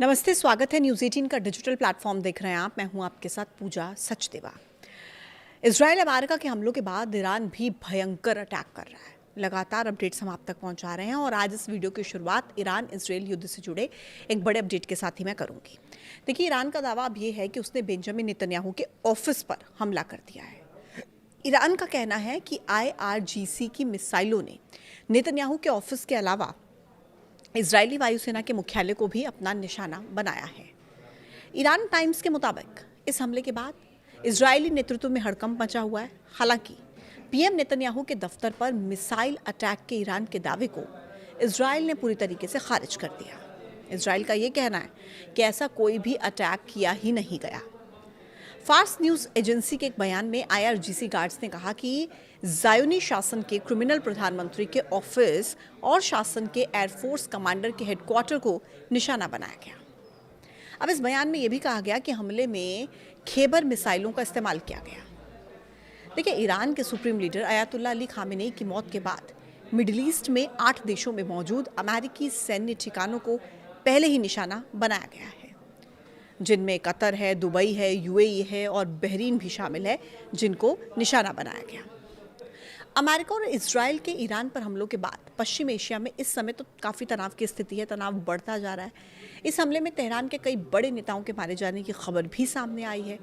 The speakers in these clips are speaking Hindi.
नमस्ते, स्वागत है न्यूज़ 18 का डिजिटल प्लेटफॉर्म देख रहे हैं आप। मैं हूं आपके साथ पूजा सचदेवा। इजराइल अमेरिका के हमलों के बाद ईरान भी भयंकर अटैक कर रहा है। लगातार अपडेट्स हम आप तक पहुंचा रहे हैं और आज इस वीडियो की शुरुआत ईरान इजराइल युद्ध से जुड़े एक बड़े अपडेट के साथ ही मैं करूंगी। देखिए, ईरान का दावा अब ये है कि उसने बेंजामिन नेतन्याहू के ऑफिस पर हमला कर दिया है। ईरान का कहना है कि IRGC की मिसाइलों ने नेतन्याहू के ऑफिस के अलावा इजरायली वायुसेना के मुख्यालय को भी अपना निशाना बनाया है। ईरान टाइम्स के मुताबिक इस हमले के बाद इजरायली नेतृत्व में हड़कंप मचा हुआ है। हालांकि PM नेतन्याहू के दफ्तर पर मिसाइल अटैक के ईरान के दावे को इजरायल ने पूरी तरीके से खारिज कर दिया। इजरायल का ये कहना है कि ऐसा कोई भी अटैक किया ही नहीं गया। फार्स न्यूज़ एजेंसी के एक बयान में IRGC गार्ड्स ने कहा कि ज़ायोनी शासन के क्रिमिनल प्रधानमंत्री के ऑफिस और शासन के एयरफोर्स कमांडर के हेडक्वार्टर को निशाना बनाया गया। अब इस बयान में यह भी कहा गया कि हमले में खेबर मिसाइलों का इस्तेमाल किया गया। देखिए, ईरान के supreme leader Ayatollah Ali Khamenei की मौत के बाद मिडिल ईस्ट में 8 देशों में मौजूद अमेरिकी सैन्य ठिकानों को पहले ही निशाना बनाया गया है, जिनमें कतर है, दुबई है, UAE है और बहरीन भी शामिल है, जिनको निशाना बनाया गया। अमेरिका और इजराइल के ईरान पर हमलों के बाद पश्चिम एशिया में इस समय तो काफ़ी तनाव की स्थिति है। तनाव बढ़ता जा रहा है। इस हमले में तेहरान के कई बड़े नेताओं के मारे जाने की खबर भी सामने आई है,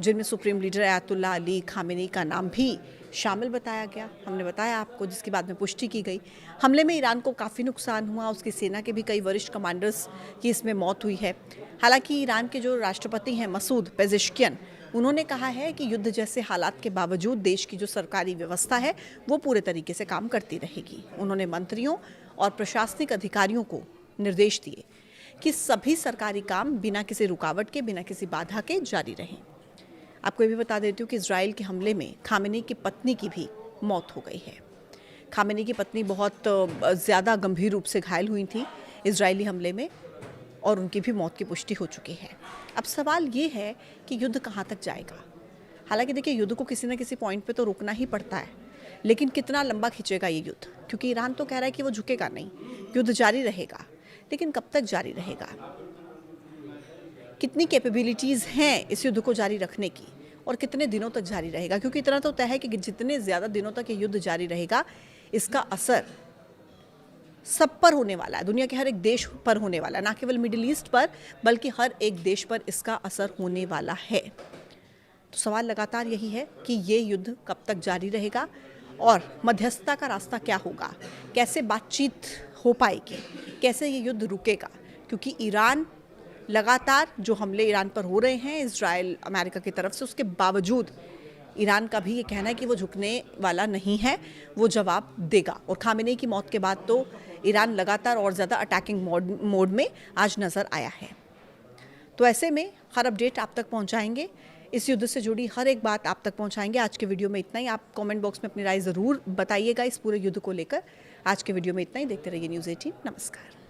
जिनमें supreme leader Ayatollah Ali Khamenei का नाम भी शामिल बताया गया। हमने बताया आपको, जिसकी बाद में पुष्टि की गई। हमले में ईरान को काफ़ी नुकसान हुआ। उसकी सेना के भी कई वरिष्ठ कमांडर्स की इसमें मौत हुई है। हालांकि ईरान के जो राष्ट्रपति हैं मसूद पेजेश्कियन, उन्होंने कहा है कि युद्ध जैसे हालात के बावजूद देश की जो सरकारी व्यवस्था है वो पूरे तरीके से काम करती रहेगी। उन्होंने मंत्रियों और प्रशासनिक अधिकारियों को निर्देश दिए कि सभी सरकारी काम बिना किसी रुकावट के, बिना किसी बाधा के जारी रहें। आपको ये भी बता देती हूँ कि इजराइल के हमले में खामेनेई की पत्नी की भी मौत हो गई है। खामेनेई की पत्नी बहुत ज़्यादा गंभीर रूप से घायल हुई थी इजरायली हमले में और उनकी भी मौत की पुष्टि हो चुकी है। अब सवाल ये है कि युद्ध कहाँ तक जाएगा। हालांकि देखिए, युद्ध को किसी न किसी पॉइंट पे तो रुकना ही पड़ता है, लेकिन कितना लंबा खींचेगा ये युद्ध, क्योंकि ईरान तो कह रहा है कि वो झुकेगा नहीं, युद्ध जारी रहेगा। लेकिन कब तक जारी रहेगा, कितनी कैपेबिलिटीज़ हैं इस युद्ध को जारी रखने की और कितने दिनों तक जारी रहेगा, क्योंकि इतना तो तय है कि जितने ज़्यादा दिनों तक ये युद्ध जारी रहेगा इसका असर सब पर होने वाला है, दुनिया के हर एक देश पर होने वाला है, ना केवल मिडिल ईस्ट पर बल्कि हर एक देश पर इसका असर होने वाला है। तो सवाल लगातार यही है कि ये युद्ध कब तक जारी रहेगा और मध्यस्थता का रास्ता क्या होगा, कैसे बातचीत हो पाएगी, कैसे ये युद्ध रुकेगा, क्योंकि ईरान लगातार जो हमले ईरान पर हो रहे हैं इजराइल अमेरिका की तरफ से, उसके बावजूद ईरान का भी ये कहना है कि वो झुकने वाला नहीं है, वो जवाब देगा। और खामेनेई की मौत के बाद तो ईरान लगातार और ज़्यादा अटैकिंग मोड में आज नज़र आया है। तो ऐसे में हर अपडेट आप तक पहुंचाएंगे, इस युद्ध से जुड़ी हर एक बात आप तक पहुंचाएंगे। आज के वीडियो में इतना ही। आप कमेंट बॉक्स में अपनी राय ज़रूर बताइएगा इस पूरे युद्ध को लेकर। आज के वीडियो में इतना ही। देखते रहिए न्यूज़ 18। नमस्कार।